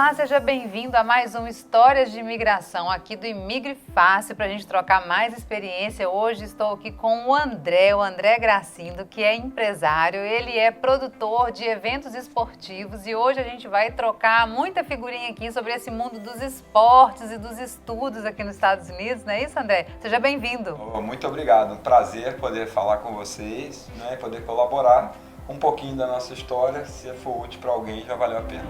Olá, seja bem-vindo a mais um Histórias de Imigração aqui do Imigre Fácil para a gente trocar mais experiência. Hoje estou aqui com o André Gracindo, que é empresário, ele é produtor de eventos esportivos e hoje a gente vai trocar muita figurinha aqui sobre esse mundo dos esportes e dos estudos aqui nos Estados Unidos, não é isso, André? Seja bem-vindo. Muito obrigado, um prazer poder falar com vocês, né, poder colaborar um pouquinho da nossa história. Se for útil para alguém, já valeu a pena.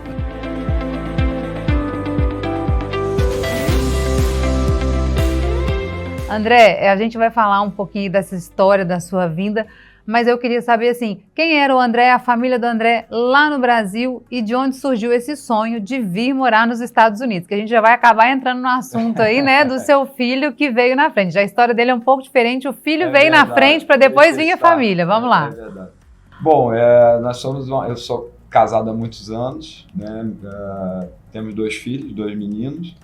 André, a gente vai falar um pouquinho dessa história da sua vinda, mas eu queria saber assim, quem era o André, a família do André lá no Brasil e de onde surgiu esse sonho de vir morar nos Estados Unidos, que a gente já vai acabar entrando no assunto aí, né, do seu filho que veio na frente. Já a história dele é um pouco diferente, o filho veio na frente para depois vir a família. Vamos lá. É verdade. Bom, eu sou casado há muitos anos, né? Temos 2 filhos, 2 meninos,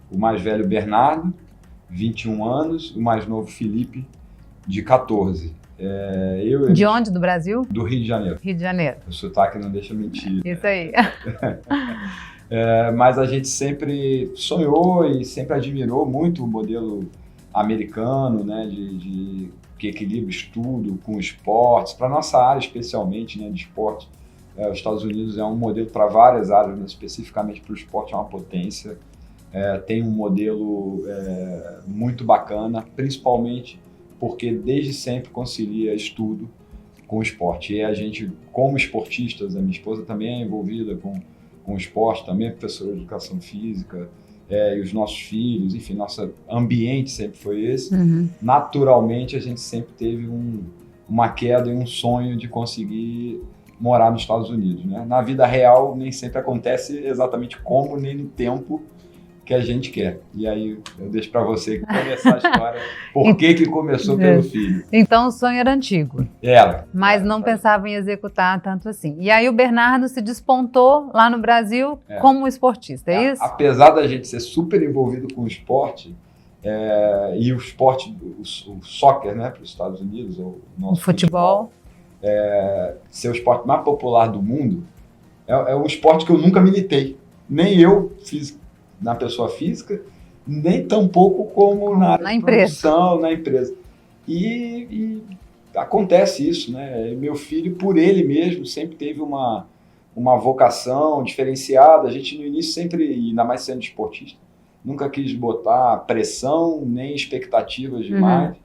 o mais velho Bernardo, 21 anos, o mais novo Felipe, de 14. De onde do Brasil? Do Rio de Janeiro. Rio de Janeiro. O sotaque não deixa mentir. Isso aí. Mas a gente sempre sonhou e sempre admirou muito o modelo americano, né, que equilibra estudo com esportes, para nossa área especialmente, né, de esporte. Os Estados Unidos é um modelo para várias áreas, né, especificamente para o esporte é uma potência. Tem um modelo muito bacana, principalmente porque desde sempre concilia estudo com esporte. E a gente, como esportistas, a minha esposa também é envolvida com esporte, também é professora de educação física, e os nossos filhos, enfim, nosso ambiente sempre foi esse. Uhum. Naturalmente, a gente sempre teve uma queda e um sonho de conseguir morar nos Estados Unidos, né? Na vida real, nem sempre acontece exatamente como, nem no tempo que a gente quer. E aí, eu deixo para você começar a história. Por que começou pelo filho? Então, o sonho era antigo. Mas não pensava em executar tanto assim. E aí, o Bernardo se despontou lá no Brasil como esportista, é isso? Apesar da gente ser super envolvido com o esporte, e o esporte, o soccer, né, para os Estados Unidos, o nosso futebol, ser o esporte mais popular do mundo, é um esporte que eu nunca militei. Nem eu fiz na pessoa física, nem tampouco como na produção, na empresa. E acontece isso, né? Meu filho, por ele mesmo, sempre teve uma vocação diferenciada. A gente, no início, sempre, ainda mais sendo esportista, nunca quis botar pressão, nem expectativas demais.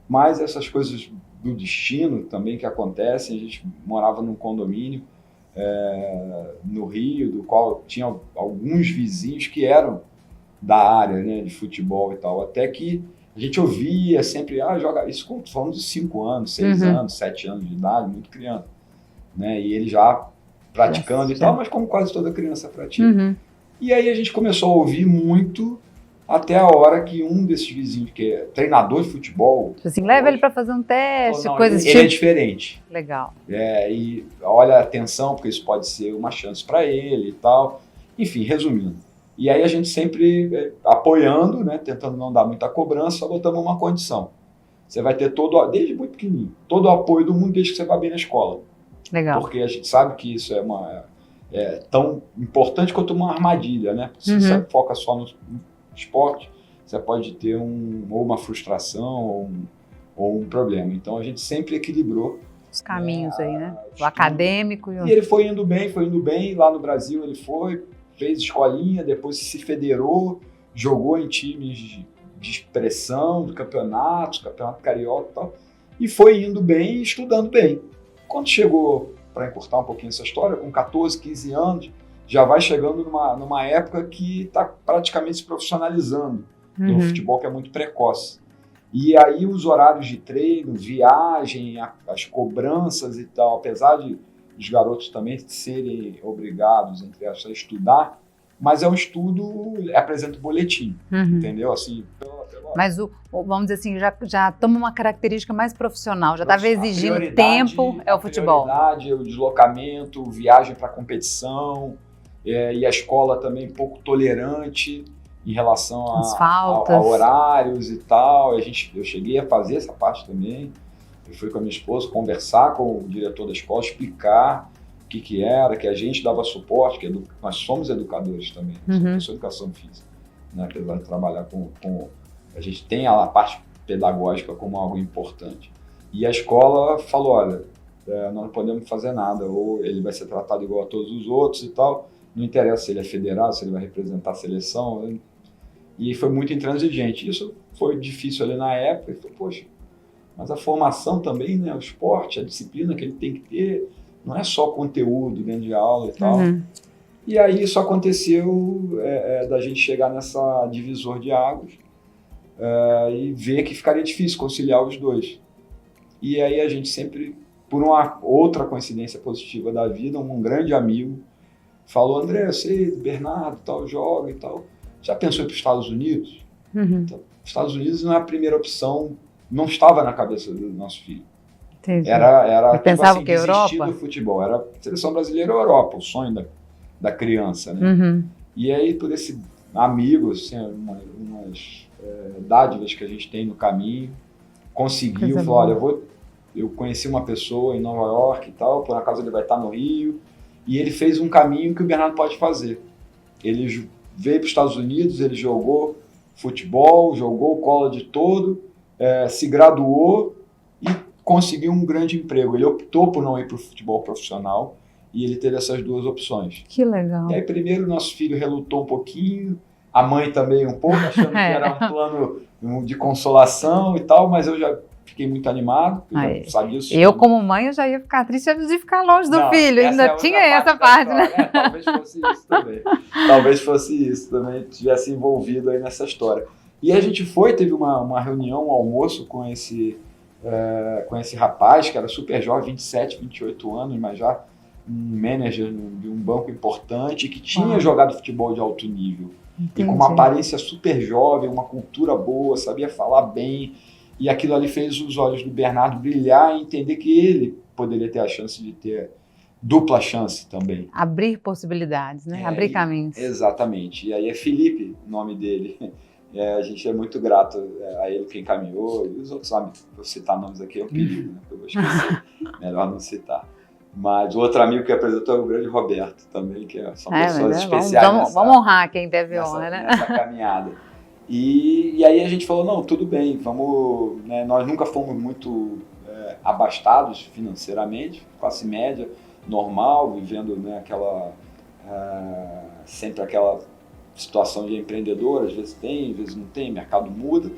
Mas essas coisas do destino também que acontecem. A gente morava num condomínio no Rio, do qual tinha alguns vizinhos que eram da área, né, de futebol e tal, até que a gente ouvia sempre, joga isso, falando de 5 anos, 6 anos, 7 anos de idade, muito criança, né, e ele já praticando e tal, mas como quase toda criança pratica. E aí a gente começou a ouvir muito, até a hora que um desses vizinhos, que é treinador de futebol... Assim, leva ele para fazer um teste, coisas tipo... Ele é diferente. Legal. E olha, atenção, porque isso pode ser uma chance para ele e tal. Enfim, resumindo. E aí a gente sempre apoiando, né, tentando não dar muita cobrança, só botamos uma condição. Você vai ter desde muito pequenininho, todo o apoio do mundo desde que você vá bem na escola. Legal. Porque a gente sabe que isso é tão importante quanto uma armadilha, né? Se você foca só no esporte, você pode ter ou uma frustração ou um problema. Então a gente sempre equilibrou os caminhos aí, né? O acadêmico e ele foi indo bem. Lá no Brasil ele fez escolinha, depois se federou, jogou em times de expressão, de campeonato carioca e tal, e foi indo bem e estudando bem. Quando chegou, para encurtar um pouquinho essa história, com 14, 15 anos, já vai chegando numa época que está praticamente se profissionalizando no futebol, que é muito precoce. E aí os horários de treino, viagem, as cobranças e tal, apesar de os garotos também serem obrigados, entre aspas, a estudar, mas é um estudo, apresenta um boletim, entendeu? Assim, mas vamos dizer assim, já toma uma característica mais profissional, já estava exigindo tempo, é o futebol. A prioridade, o deslocamento, viagem para competição, e a escola também pouco tolerante em relação a horários e tal. Eu cheguei a fazer essa parte também. Eu fui com a minha esposa conversar com o diretor da escola, explicar que era, que a gente dava suporte, que nós somos educadores também, somos professor de educação física, né? Apesar de trabalhar a gente tem a parte pedagógica como algo importante. E a escola falou, olha, nós não podemos fazer nada, ou ele vai ser tratado igual a todos os outros e tal, não interessa se ele é federado, se ele vai representar a seleção, e foi muito intransigente. Isso foi difícil ali na época, e falei, poxa, mas a formação também, né, o esporte, a disciplina que ele tem que ter, não é só conteúdo dentro de aula e tal. E aí isso aconteceu da gente chegar nessa divisor de águas e ver que ficaria difícil conciliar os dois. E aí a gente sempre, por uma outra coincidência positiva da vida, um grande amigo falou, André, eu sei, Bernardo, tal, joga e tal. Já pensou em ir para os Estados Unidos? Então, os Estados Unidos não é a primeira opção, não estava na cabeça do nosso filho. Entendi. Era tipo pensava assim, que desistir Europa? do futebol. Era a seleção brasileira ou Europa, o sonho da criança, né? E aí, por esse amigo, assim, umas dádivas que a gente tem no caminho, conseguiu, falou, olha, eu conheci uma pessoa em Nova York e tal, por acaso ele vai estar no Rio, e ele fez um caminho que o Bernardo pode fazer. Ele veio para os Estados Unidos, ele jogou futebol, jogou o college todo, se graduou e conseguiu um grande emprego. Ele optou por não ir para o futebol profissional e ele teve essas duas opções. Que legal. E aí primeiro nosso filho relutou um pouquinho, a mãe também um pouco, achando que era um plano de consolação e tal, mas eu já fiquei muito animado, eu já sabia o sonho. Eu, como mãe, eu já ia ficar triste de ficar longe do filho, ainda tinha essa parte, né? Talvez fosse isso também. Talvez fosse isso também, tivesse envolvido aí nessa história. E a gente teve uma reunião, um almoço com esse rapaz, que era super jovem, 27, 28 anos, mas já um manager de um banco importante, que tinha jogado futebol de alto nível. Entendi. E com uma aparência super jovem, uma cultura boa, sabia falar bem. E aquilo ali fez os olhos do Bernardo brilhar e entender que ele poderia ter a chance de ter dupla chance também. Abrir possibilidades, né? Abrir caminhos. Exatamente. E aí é Felipe o nome dele. A gente é muito grato a ele que encaminhou. E os outros nomes, vou citar nomes aqui, é um perigo, né? Eu vou esquecer. Melhor não citar. Mas o outro amigo que apresentou é o grande Roberto também, que são pessoas especiais. Vamos honrar quem deve honra, né? Nessa caminhada. E aí a gente falou, não, tudo bem, vamos, né, nós nunca fomos muito abastados financeiramente, classe média, normal, vivendo, né, sempre aquela situação de empreendedor, às vezes tem, às vezes não tem, mercado muda,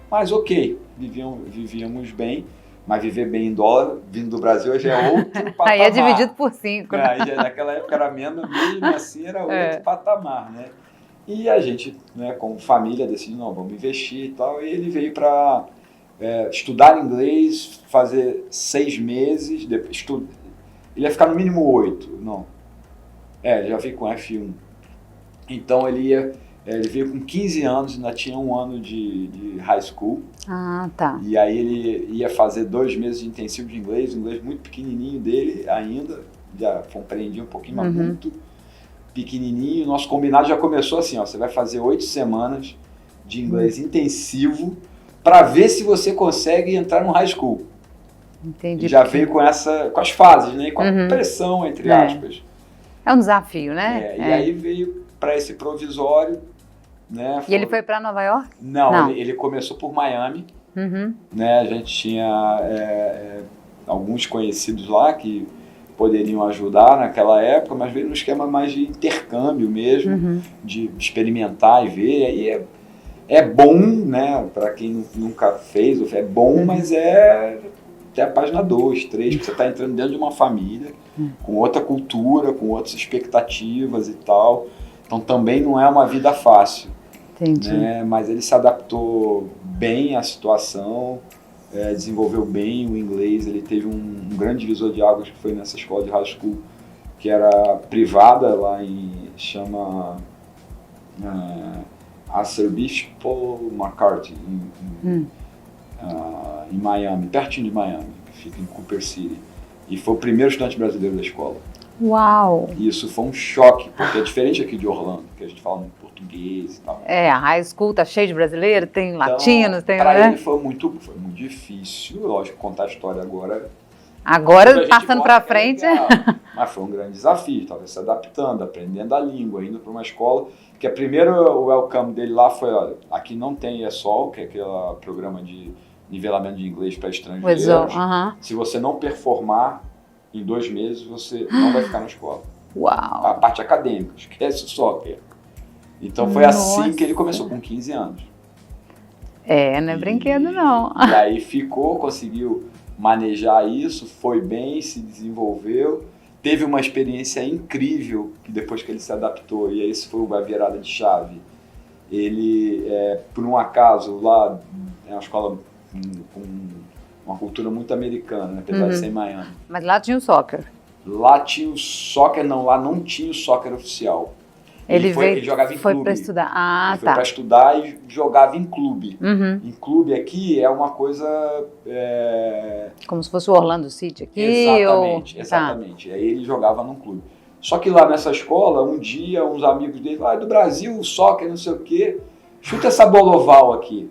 mas ok, vivíamos bem, mas viver bem em dólar, vindo do Brasil, já é outro patamar. Aí é dividido por 5. Naquela época era menos, mesmo assim era outro patamar, né? E a gente, né, como família, decidiu, não, vamos investir e tal. E ele veio para estudar inglês, fazer 6 meses, depois ele ia ficar no mínimo 8, não. Ele já veio com F1. Então ele veio com 15 anos, ainda tinha um ano de high school. Ah, tá. E aí ele ia fazer 2 meses de intensivo de inglês, o inglês muito pequenininho dele ainda, já compreendia um pouquinho, mas muito pequenininho. Nosso combinado já começou assim, ó, você vai fazer 8 semanas de inglês intensivo para ver se você consegue entrar no high school. Entendi. E já veio com as fases, né? E com a pressão, entre aspas. É um desafio, né? E aí veio para esse provisório, né? E ele foi para Nova York? Não. Ele começou por Miami, né? A gente tinha alguns conhecidos lá que poderiam ajudar naquela época, mas veio num esquema mais de intercâmbio mesmo, de experimentar e ver. Aí é bom, né, para quem nunca fez, é bom, mas até a página 2, 3, porque você está entrando dentro de uma família, com outra cultura, com outras expectativas e tal. Então também não é uma vida fácil. Entendi. Né? Mas ele se adaptou bem à situação, desenvolveu bem o inglês. Ele teve um grande divisor de águas que foi nessa escola de high school, que era privada, lá chama Arcebispo McCarthy, em Miami, pertinho de Miami, que fica em Cooper City. E foi o primeiro estudante brasileiro da escola. Uau! E isso foi um choque, porque é diferente aqui de Orlando, que a gente fala em português e tal. A high school tá cheio de brasileiro, tem latinos, tem... Para ele foi muito difícil, lógico, contar a história agora Agora, passando para frente... Mas foi um grande desafio, estava se adaptando, aprendendo a língua, indo para uma escola, que a primeira welcome dele lá foi, olha, aqui não tem ESOL, que é aquele programa de nivelamento de inglês para estrangeiros. Se você não performar em 2 meses, você não vai ficar na escola. Uau! A parte acadêmica, esquece o soccer. Então foi assim que ele começou, com 15 anos. Não é brinquedo não. E aí conseguiu manejar isso, foi bem, se desenvolveu, teve uma experiência incrível, que depois que ele se adaptou, e esse foi a virada de chave. Ele, por um acaso, lá é uma escola com uma cultura muito americana, né, apesar de ser em Miami. Mas lá tinha o soccer? Lá tinha o soccer, lá não tinha o soccer oficial. Ele jogava em clube. Foi para estudar. Ele foi para estudar e jogava em clube. Em clube aqui é uma coisa... Como se fosse o Orlando City aqui? Exatamente. Aí ele jogava num clube. Só que lá nessa escola, um dia, uns amigos dele falaram, do Brasil, soccer, não sei o quê, chuta essa bola oval aqui.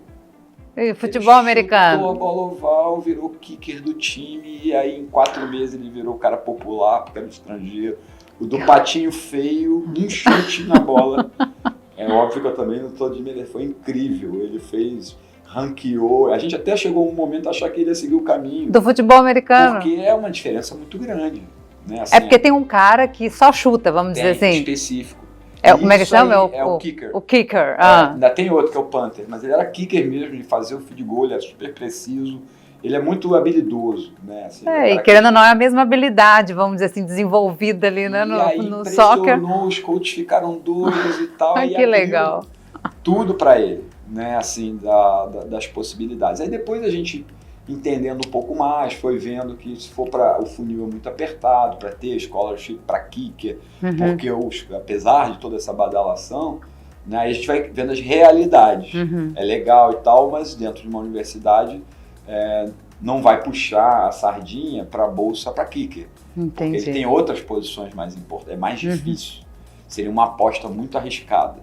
Futebol americano. Chutou a bola oval, virou kicker do time, e aí em 4 meses ele virou cara popular, porque era estrangeiro. O do patinho feio, um chute na bola. É óbvio que eu também não estou admirando, foi incrível. Ele fez, ranqueou. A gente até chegou um momento a achar que ele ia seguir o caminho. Do futebol americano. Porque é uma diferença muito grande. Né? Assim, é porque tem um cara que só chuta, vamos dizer assim. Específico. Como é que chama? É o kicker. O kicker. Ainda tem outro que é o punter, mas ele era kicker mesmo, de fazer o field goal, ele é super preciso. Ele é muito habilidoso, né? Assim, e querendo ou não, é a mesma habilidade, vamos dizer assim, desenvolvida ali, né, no soccer. Os coaches ficaram doidos e tal. Ai, que legal. Tudo para ele, né, assim, das possibilidades. Aí depois a gente, entendendo um pouco mais, foi vendo que se for para o funil é muito apertado, para ter scholarship para kicker, porque apesar de toda essa badalação, né, aí a gente vai vendo as realidades. É legal e tal, mas dentro de uma universidade... não vai puxar a sardinha para a bolsa para kicker. Entendi. Porque ele tem outras posições mais importantes, é mais difícil. Seria uma aposta muito arriscada.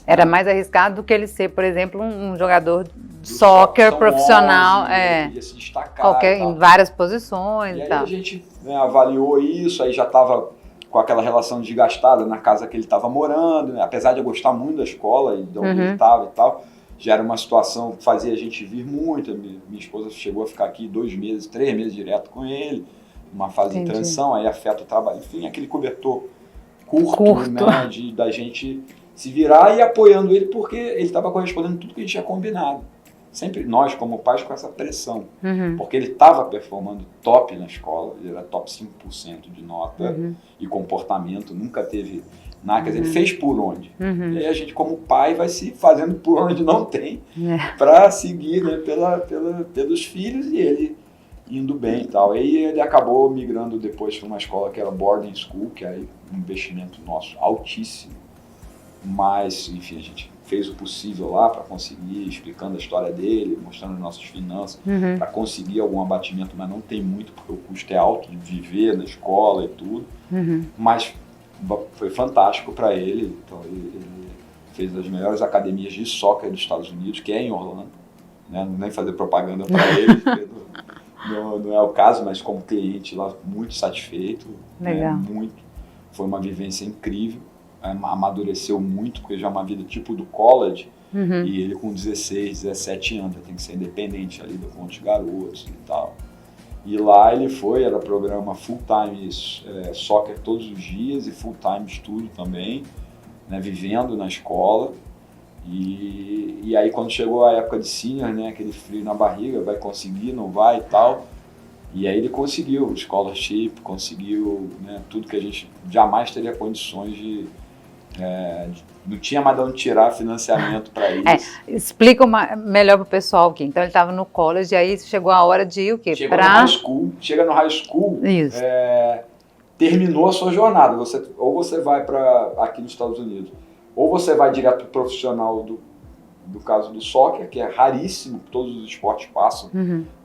Era mais arriscado do que ele ser, por exemplo, um jogador de soccer profissional. Ele ia se destacar. Em várias posições e e aí tal. A gente avaliou isso, aí já estava com aquela relação desgastada na casa que ele estava morando, né? Apesar de eu gostar muito da escola e de onde ele estava e tal. Já era uma situação que fazia a gente vir muito. Minha esposa chegou a ficar aqui 2 meses, 3 meses direto com ele, uma fase de transição, aí afeta o trabalho. Enfim, aquele cobertor curto. Né, da gente se virar e apoiando ele, porque ele estava correspondendo tudo que a gente tinha combinado. Sempre nós, como pais, com essa pressão. Porque ele estava performando top na escola, ele era top 5% de nota e comportamento, nunca teve... Quer dizer, ele fez por onde. E aí a gente, como pai, vai se fazendo por onde não tem, para seguir, né, pelos filhos, e ele indo bem e tal. E aí ele acabou migrando depois para uma escola que era boarding school, que aí um investimento nosso altíssimo. Mas, enfim, a gente fez o possível lá para conseguir, explicando a história dele, mostrando as nossas finanças, para conseguir algum abatimento, mas não tem muito, porque o custo é alto de viver na escola e tudo. Mas foi fantástico para ele. Então, ele fez as melhores academias de soccer dos Estados Unidos, que é em Orlando, né? Não nem fazer propaganda para ele, porque não é o caso, mas como cliente lá, muito satisfeito. Legal. Né? Muito. Foi uma vivência incrível, amadureceu muito, porque já é uma vida tipo do college, e ele com 16, 17 anos, tem que ser independente ali com outros garotos e tal. E lá ele era programa full-time soccer todos os dias e full-time estudo também, né, vivendo na escola. E aí quando chegou a época de senior, né, aquele frio na barriga, vai conseguir, não vai e tal. E aí ele conseguiu o scholarship, conseguiu, né, tudo que a gente jamais teria condições de... não tinha mais de onde tirar financiamento para isso. Explica melhor para o pessoal aqui. Então ele estava no college e aí chegou a hora de ir o quê? Chega no high school, terminou a sua jornada. Ou você vai para aqui nos Estados Unidos, ou você vai direto para o profissional do caso do soccer, que é raríssimo, todos os esportes passam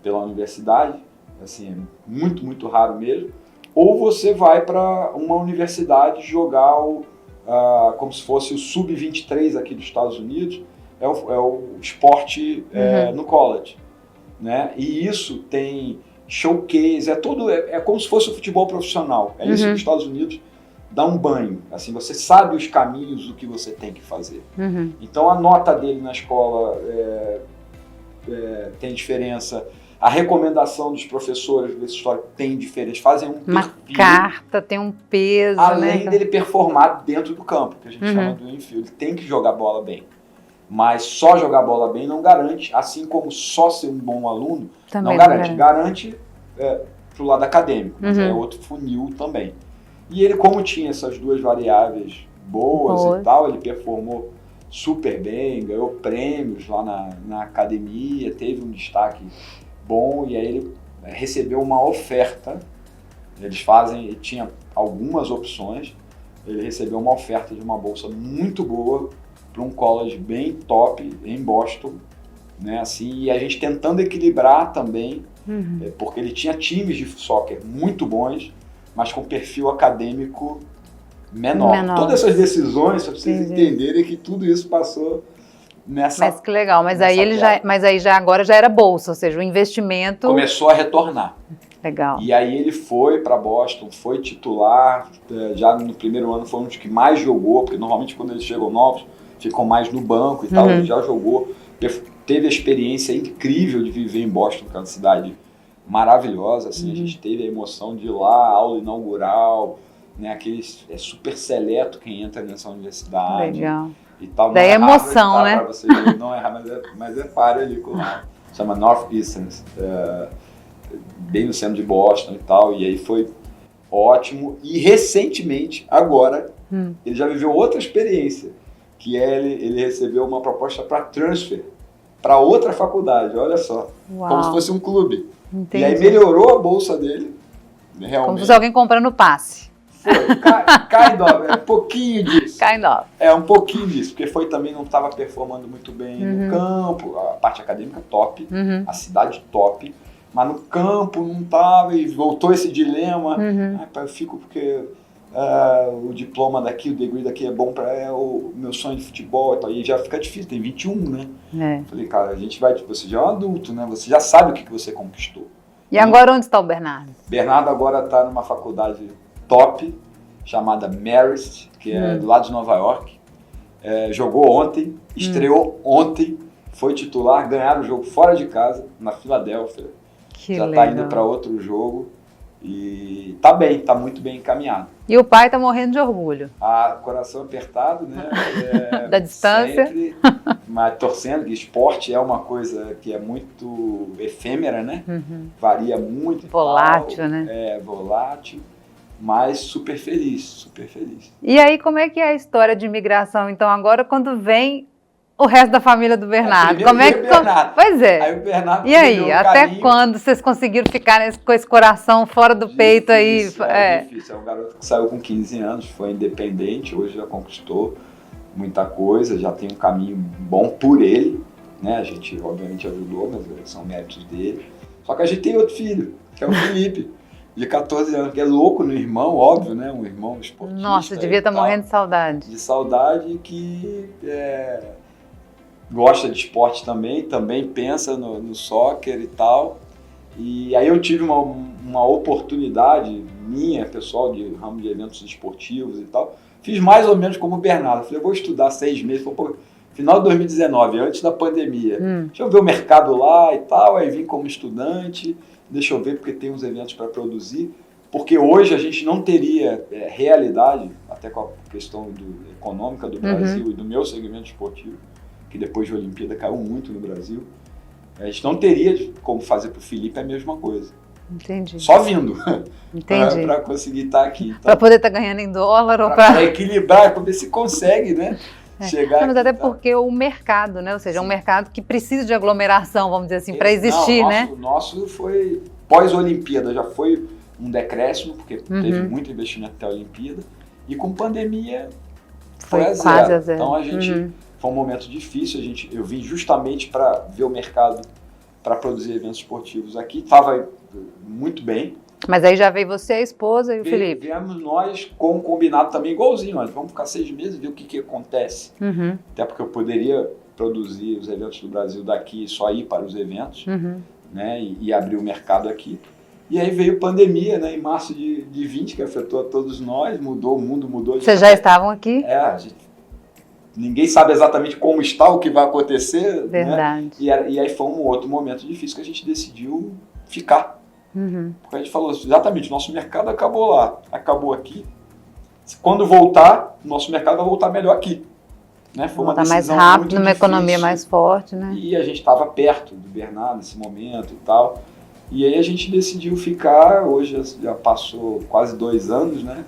pela universidade, assim, é muito, muito raro mesmo. Ou você vai para uma universidade jogar como se fosse o sub-23 aqui dos Estados Unidos, é o esporte no college, né? E isso tem showcase, é como se fosse o futebol profissional. É isso que os Estados Unidos dá um banho. Assim, você sabe os caminhos do que você tem que fazer. Então a nota dele na escola tem diferença. A recomendação dos professores desse histórico tem diferença. Fazem um Uma perfil, carta tem um peso, além né? dele performar dentro do campo, que a gente chama do infield. Ele tem que jogar bola bem. Mas só jogar bola bem não garante, assim como só ser um bom aluno Também não garante. Garante pro lado acadêmico, mas é outro funil também. E ele, como tinha essas duas variáveis boas e tal, ele performou super bem, ganhou prêmios lá na academia, teve um destaque bom, e aí ele recebeu uma oferta. Ele tinha algumas opções, ele recebeu uma oferta de uma bolsa muito boa para um college bem top em Boston, né? Assim, e a gente tentando equilibrar também, porque ele tinha times de soccer muito bons, mas com perfil acadêmico menor. Todas essas decisões, para vocês entenderem que tudo isso passou nessa. Mas que legal, mas aí agora já era bolsa, ou seja, o investimento começou a retornar. Legal. E aí ele foi para Boston, foi titular, já no primeiro ano foi um dos que mais jogou, porque normalmente quando eles chegam novos, ficam mais no banco e tal, ele já jogou, teve a experiência incrível de viver em Boston, que é uma cidade maravilhosa, assim, a gente teve a emoção de ir lá, aula inaugural, né, é super seleto quem entra nessa universidade. Legal. E tal. Daí é emoção, né? Pra você não errar, mas é para ali, chama Northeastern, bem no centro de Boston e tal, e aí foi ótimo. E recentemente, agora, ele já viveu outra experiência, que ele recebeu uma proposta para transfer para outra faculdade, olha só. Uau. Como se fosse um clube. Entendi. E aí melhorou a bolsa dele, realmente. Como se fosse alguém comprando passe. Foi, kind of, um pouquinho disso. Kind of. Um pouquinho disso, porque também não estava performando muito bem no campo, a parte acadêmica top, a cidade top, mas no campo não estava, e voltou esse dilema, eu fico porque o diploma daqui, o degree daqui é bom para o meu sonho de futebol, e tal, e já fica difícil, tem 21, né? Falei, cara, você já é um adulto, né? Você já sabe o que você conquistou. E agora onde está o Bernardo? Bernardo agora está numa faculdade top, chamada Marist, que é do lado de Nova York. Jogou ontem, estreou ontem, foi titular, ganharam o jogo fora de casa, na Filadélfia. Já está indo para outro jogo e tá bem, tá muito bem encaminhado. E o pai tá morrendo de orgulho. Coração apertado, né? Da distância. Sempre, mas torcendo, que esporte é uma coisa que é muito efêmera, né? Varia muito. Volátil, né? Volátil. Mas super feliz, super feliz. E aí, como é que é a história de imigração? Então, agora, quando vem o resto da família do Bernardo? Como é que... Bernardo. Pois é. Aí o Bernardo e aí, até quando vocês conseguiram ficar com esse coração fora do peito aí? É difícil. É um garoto que saiu com 15 anos, foi independente, hoje já conquistou muita coisa, já tem um caminho bom por ele, né? A gente, obviamente, ajudou, mas são méritos dele. Só que a gente tem outro filho, que é o Felipe. De 14 anos, que é louco no irmão, óbvio, né? Um irmão esportista. Nossa, devia estar morrendo de saudade. De saudade, que gosta de esporte também pensa no soccer e tal. E aí eu tive uma oportunidade minha, pessoal, de ramo de eventos esportivos e tal. Fiz mais ou menos como o Bernardo. Falei, eu vou estudar 6 meses. Falei, final de 2019, antes da pandemia. Deixa eu ver o mercado lá e tal. Aí vim como estudante. Deixa eu ver, porque tem uns eventos para produzir, porque hoje a gente não teria realidade, até com a questão econômica do Brasil e do meu segmento esportivo, que depois de Olimpíada caiu muito no Brasil, a gente não teria como fazer para o Felipe a mesma coisa. Entendi. Só vindo. Entendi. Para conseguir estar aqui. Então, para poder estar ganhando em dólar ou para equilibrar, para ver se consegue, né? Chegar mas até porque o mercado, né? Ou seja, é um mercado que precisa de aglomeração, vamos dizer assim, para existir, né? O nosso foi, pós-Olimpíada, já foi um decréscimo, porque teve muito investimento até a Olimpíada, e com pandemia foi a zero. Quase a zero. Então a gente, foi um momento difícil, eu vim justamente para ver o mercado, para produzir eventos esportivos aqui, estava muito bem. Mas aí já veio você, a esposa e o Felipe? Viemos nós com um combinado também igualzinho, vamos ficar 6 meses e ver o que acontece. Até porque eu poderia produzir os eventos do Brasil daqui e só ir para os eventos, né, e abrir o mercado aqui. E aí veio pandemia, né, em março de 20, que afetou a todos nós, mudou o mundo, mudou. Vocês já estavam aqui? Ninguém sabe exatamente como está, o que vai acontecer. Verdade. Né? E aí foi um outro momento difícil que a gente decidiu ficar. Porque a gente falou exatamente, nosso mercado acabou lá, acabou aqui. Quando voltar, nosso mercado vai voltar melhor aqui. Né? Foi uma decisão mais rápido, muito numa difícil, economia mais forte, né? E a gente estava perto do Bernardo nesse momento e tal. E aí a gente decidiu ficar, hoje já passou quase 2 anos, né,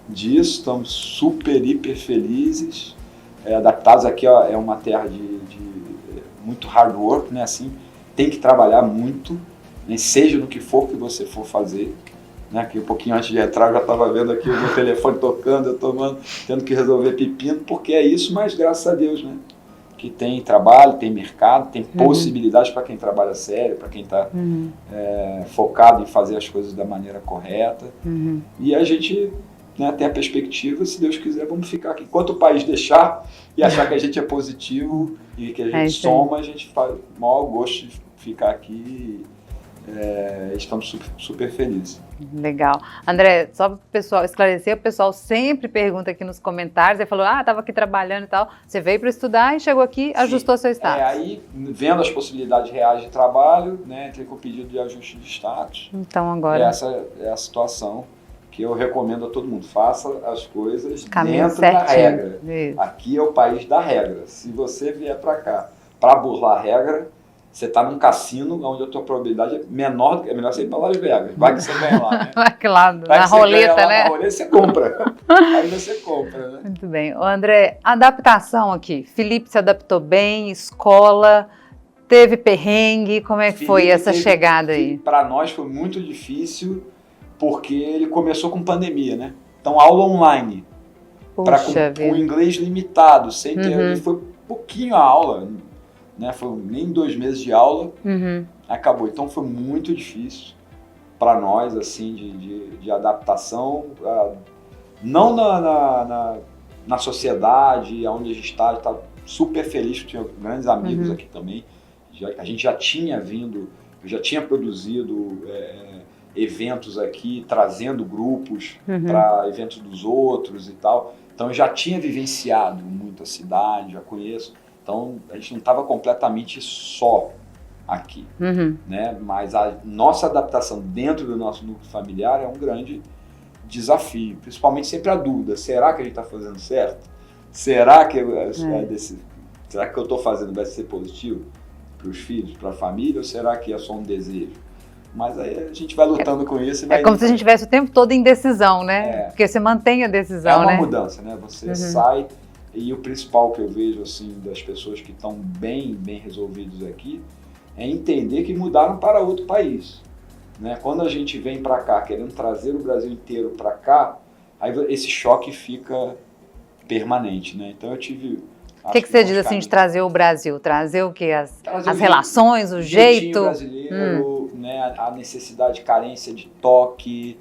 disso, estamos super, hiper felizes, adaptados aqui, ó, é uma terra de muito hard work, né, assim, tem que trabalhar muito, né, seja no que for que você for fazer, né, que um pouquinho antes de entrar eu já estava vendo aqui o meu telefone tocando, eu tendo que resolver pepino, porque é isso, mas graças a Deus, né, que tem trabalho, tem mercado, tem possibilidades para quem trabalha sério, para quem está focado em fazer as coisas da maneira correta. E a gente, né, tem a perspectiva, se Deus quiser, vamos ficar aqui. Enquanto o país deixar e achar que a gente é positivo e que a gente soma, a gente faz o maior gosto de ficar aqui. Estamos super, super felizes. Legal. André, só para o pessoal esclarecer, o pessoal sempre pergunta aqui nos comentários, ele falou, estava aqui trabalhando e tal, você veio para estudar e chegou aqui, ajustou seu status. Aí, vendo as possibilidades reais de trabalho, né, entrei com o pedido de ajuste de status. Então agora... Essa é a situação que eu recomendo a todo mundo, faça as coisas caminho dentro certinho. Da regra. Isso. Aqui é o país da regra. Se você vier para cá para burlar a regra, você está num cassino onde a tua probabilidade é menor do que... É melhor você ir para Las Vegas. Vai que você ganha lá, né? Vai que lá, na roleta, lá, né? Na roleta você compra. Aí você compra, né? Muito bem. Ô, André, adaptação aqui. Felipe se adaptou bem, escola, teve perrengue, como é que foi essa chegada aí? Para nós foi muito difícil, porque ele começou com pandemia, né? Então, aula online. Com inglês limitado, sem ter... Foi pouquinho a aula, né? Foi nem 2 meses de aula, acabou. Então foi muito difícil para nós, assim, de adaptação, não na sociedade, onde a gente está super feliz, tinha grandes amigos aqui também, a gente já tinha vindo, eu já tinha produzido eventos aqui, trazendo grupos para eventos dos outros e tal, então eu já tinha vivenciado muito a cidade, já conheço. Então, a gente não estava completamente só aqui, né? Mas a nossa adaptação dentro do nosso núcleo familiar é um grande desafio, principalmente sempre a dúvida, será que a gente está fazendo certo? Será que eu estou fazendo vai ser positivo para os filhos, para a família, ou será que é só um desejo? Mas aí a gente vai lutando com isso. É como se a gente estivesse o tempo todo em decisão, né? Porque você mantém a decisão, né? É uma mudança, né? Você sai... E o principal que eu vejo, assim, das pessoas que estão bem resolvidos aqui, é entender que mudaram para outro país, né? Quando a gente vem para cá, querendo trazer o Brasil inteiro para cá, aí esse choque fica permanente, né? Então eu tive... O que você diz, assim, de trazer o Brasil? Trazer o quê? As relações, o jeito? Brasileiro, né? A necessidade, carência de toque,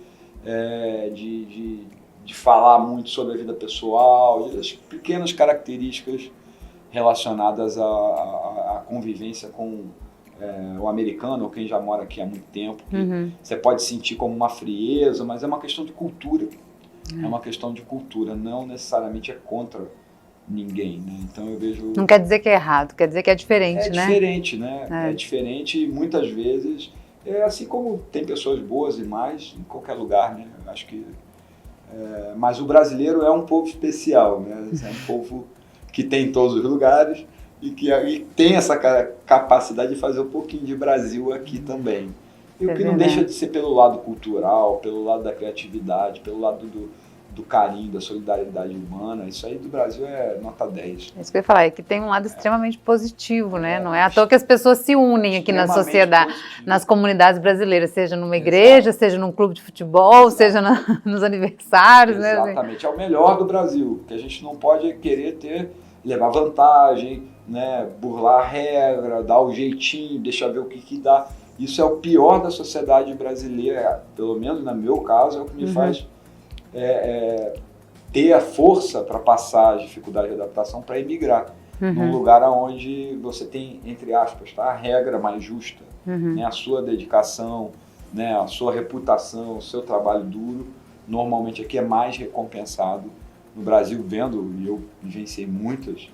de falar muito sobre a vida pessoal, as pequenas características relacionadas à convivência com o americano, ou quem já mora aqui há muito tempo. Você pode sentir como uma frieza, mas é uma questão de cultura. É uma questão de cultura, não necessariamente é contra ninguém, né? Então eu vejo... Não quer dizer que é errado, quer dizer que é diferente, né? É diferente, né? É diferente e muitas vezes, assim como tem pessoas boas e mais em qualquer lugar, né? Acho que... mas o brasileiro é um povo especial, né? É um povo que tem em todos os lugares e que tem essa capacidade de fazer um pouquinho de Brasil aqui também. E o que não deixa de ser pelo lado cultural, pelo lado da criatividade, pelo lado do carinho, da solidariedade humana. Isso aí do Brasil é nota 10. É isso que eu ia falar, é que tem um lado extremamente positivo, né? Não é à toa que as pessoas se unem aqui na sociedade, nas comunidades brasileiras, seja numa igreja, seja num clube de futebol, seja nos aniversários, né? Exatamente, é o melhor do Brasil, que a gente não pode querer levar vantagem, né? Burlar a regra, dar o jeitinho, deixar ver o que dá. Isso é o pior da sociedade brasileira, pelo menos no meu caso, é o que me faz ter a força para passar as dificuldades de adaptação para emigrar. Num lugar onde você tem, entre aspas, a regra mais justa, né? A sua dedicação, né, a sua reputação, o seu trabalho duro, normalmente aqui é mais recompensado. No Brasil, e eu vivenciei muitas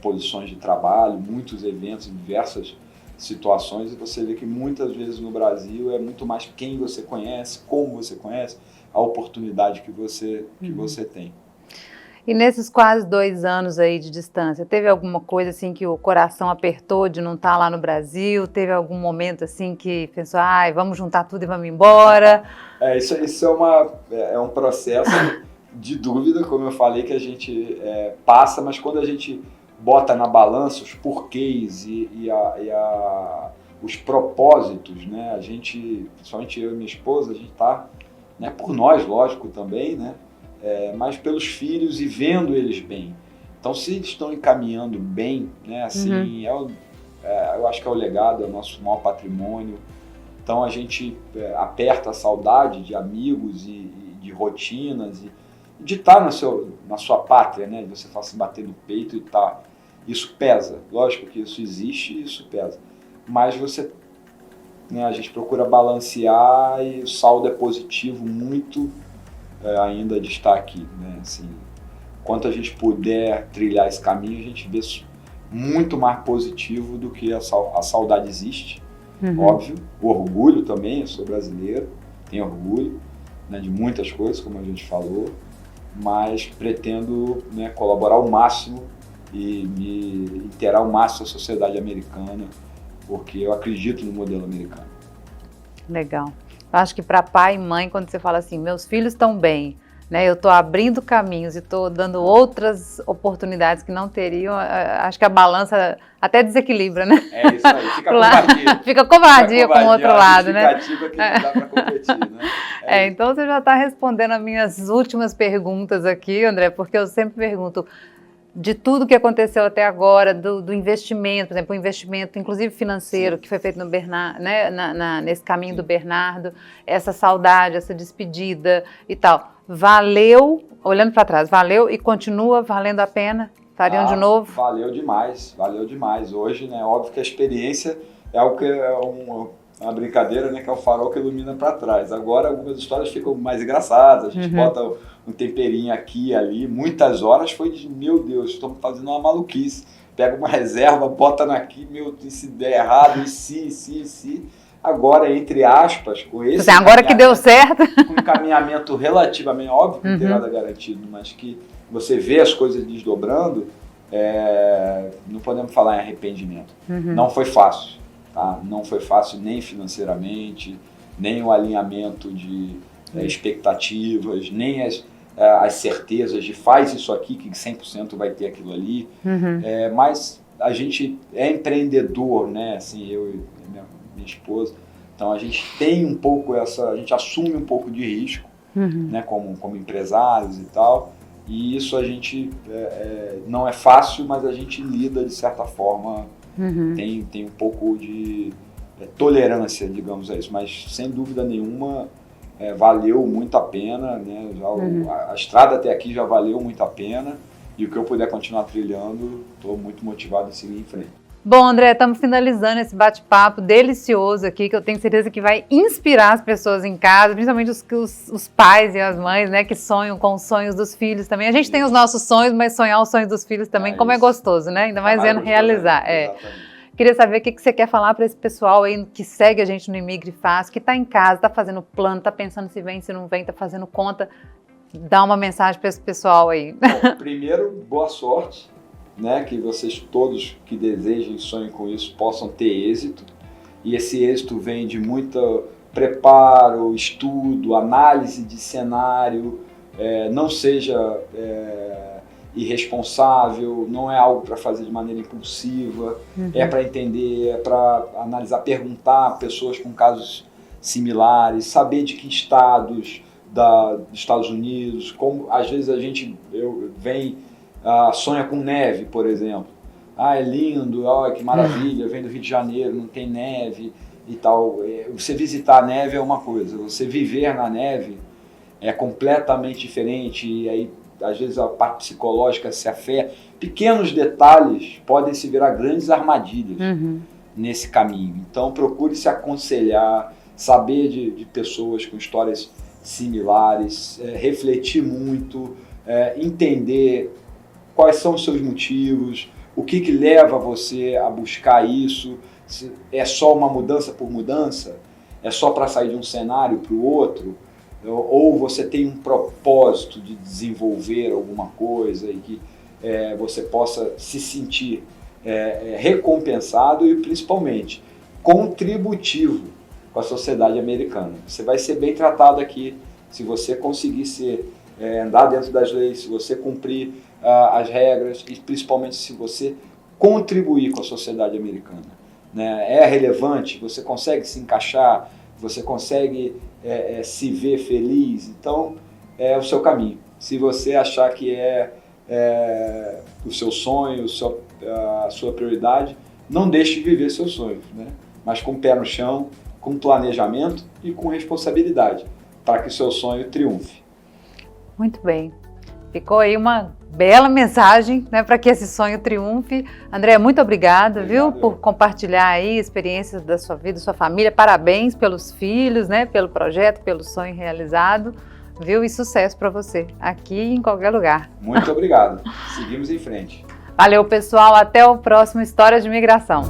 posições de trabalho, muitos eventos, diversas situações, e você vê que muitas vezes no Brasil é muito mais quem você conhece, como você conhece, a oportunidade que você tem. E nesses quase 2 anos aí de distância, teve alguma coisa assim que o coração apertou de não estar lá no Brasil? Teve algum momento assim que pensou, vamos juntar tudo e vamos embora? Isso é um processo de dúvida, como eu falei, que a gente passa, mas quando a gente bota na balança os porquês e os propósitos, né? A gente, principalmente eu e minha esposa, a gente está, né, por nós, lógico, também, né? Mas pelos filhos e vendo eles bem. Então, se eles estão encaminhando bem, né, assim, eu acho que é o legado, é o nosso maior patrimônio. Então, a gente aperta a saudade de amigos e de rotinas e de estar na sua pátria, né, de você se bater no peito e estar. Isso pesa, lógico que isso existe e isso pesa. Mas né, a gente procura balancear e o saldo é positivo muito ainda de estar aqui, né? Assim, quanto a gente puder trilhar esse caminho, a gente vê muito mais positivo do que a saudade existe, óbvio. O orgulho também, eu sou brasileiro, tenho orgulho, né, de muitas coisas, como a gente falou, mas pretendo, né, colaborar ao máximo e me inteirar ao máximo a sociedade americana, porque eu acredito no modelo americano. Legal. Eu acho que para pai e mãe, quando você fala assim, meus filhos estão bem, né, eu estou abrindo caminhos e estou dando outras oportunidades que não teriam, acho que a balança até desequilibra, né? É isso aí, fica covardia. Fica covardia com o outro lado, né? Que não dá para competir, né? Então você já está respondendo as minhas últimas perguntas aqui, André, porque eu sempre pergunto de tudo que aconteceu até agora, do investimento, por exemplo, o investimento, inclusive financeiro, que foi feito no Bernardo, né, nesse caminho do Bernardo, essa saudade, essa despedida e tal. Valeu, olhando para trás, valeu e continua valendo a pena? Fariam de novo? Valeu demais, valeu demais. Hoje, né, óbvio que a experiência é algo que é uma brincadeira, né, que é o farol que ilumina para trás. Agora algumas histórias ficam mais engraçadas, a gente bota um temperinho aqui e ali, muitas horas foi de, meu Deus, estamos fazendo uma maluquice. Pega uma reserva, bota aqui, e se der errado, e se. Agora, entre aspas, com esse... Agora que deu certo. Com um encaminhamento relativamente óbvio, que não tem nada garantido, mas que você vê as coisas desdobrando, não podemos falar em arrependimento. Não foi fácil, tá? Não foi fácil nem financeiramente, nem o alinhamento de expectativas, nem as certezas de faz isso aqui, que 100% vai ter aquilo ali. Mas a gente é empreendedor, né? Assim, eu e minha esposa, então a gente tem um pouco a gente assume um pouco de risco, né, como empresários e tal, e isso a gente não é fácil, mas a gente lida de certa forma, tem um pouco de tolerância, digamos a isso, mas sem dúvida nenhuma valeu muito a pena, né? A estrada até aqui já valeu muito a pena, e o que eu puder continuar trilhando, estou muito motivado em seguir em frente. Bom, André, estamos finalizando esse bate-papo delicioso aqui, que eu tenho certeza que vai inspirar as pessoas em casa, principalmente os pais e as mães, né, que sonham com os sonhos dos filhos também. A gente tem os nossos sonhos, mas sonhar os sonhos dos filhos também, como é gostoso, né? Ainda mais vendo realizar. Queria saber o que você quer falar para esse pessoal aí que segue a gente no Imigre Fácil, que está em casa, está fazendo plano, está pensando se vem, se não vem, está fazendo conta. Dá uma mensagem para esse pessoal aí. Bom, primeiro, boa sorte. Né, que vocês todos que desejem e sonhem com isso possam ter êxito, e esse êxito vem de muito preparo, estudo, análise de cenário, não seja irresponsável, não é algo para fazer de maneira impulsiva, é para entender, é para analisar, perguntar a pessoas com casos similares, saber de que estados dos Estados Unidos, como às vezes sonha com neve, por exemplo. É lindo, que maravilha, vem do Rio de Janeiro, não tem neve e tal. Você visitar a neve é uma coisa, você viver na neve é completamente diferente, e aí às vezes a parte psicológica se afeta. Pequenos detalhes podem se virar grandes armadilhas nesse caminho. Então procure se aconselhar, saber de pessoas com histórias similares, refletir muito, entender quais são os seus motivos, o que leva você a buscar isso, se é só uma mudança por mudança, é só para sair de um cenário para o outro, ou você tem um propósito de desenvolver alguma coisa e que você possa se sentir recompensado e principalmente contributivo com a sociedade americana. Você vai ser bem tratado aqui se você conseguir andar dentro das leis, se você cumprir as regras e principalmente se você contribuir com a sociedade americana. Né? É relevante, você consegue se encaixar, você consegue se ver feliz, então é o seu caminho. Se você achar que o seu sonho, a sua prioridade, não deixe de viver seus sonhos, né? Mas com o pé no chão, com planejamento e com responsabilidade, para que o seu sonho triunfe. Muito bem. Ficou aí uma bela mensagem, né, para que esse sonho triunfe. André, muito obrigada, viu, por compartilhar aí experiências da sua vida, da sua família. Parabéns pelos filhos, né, pelo projeto, pelo sonho realizado, viu, e sucesso para você, aqui e em qualquer lugar. Muito obrigado. Seguimos em frente. Valeu, pessoal. Até o próximo História de Imigração.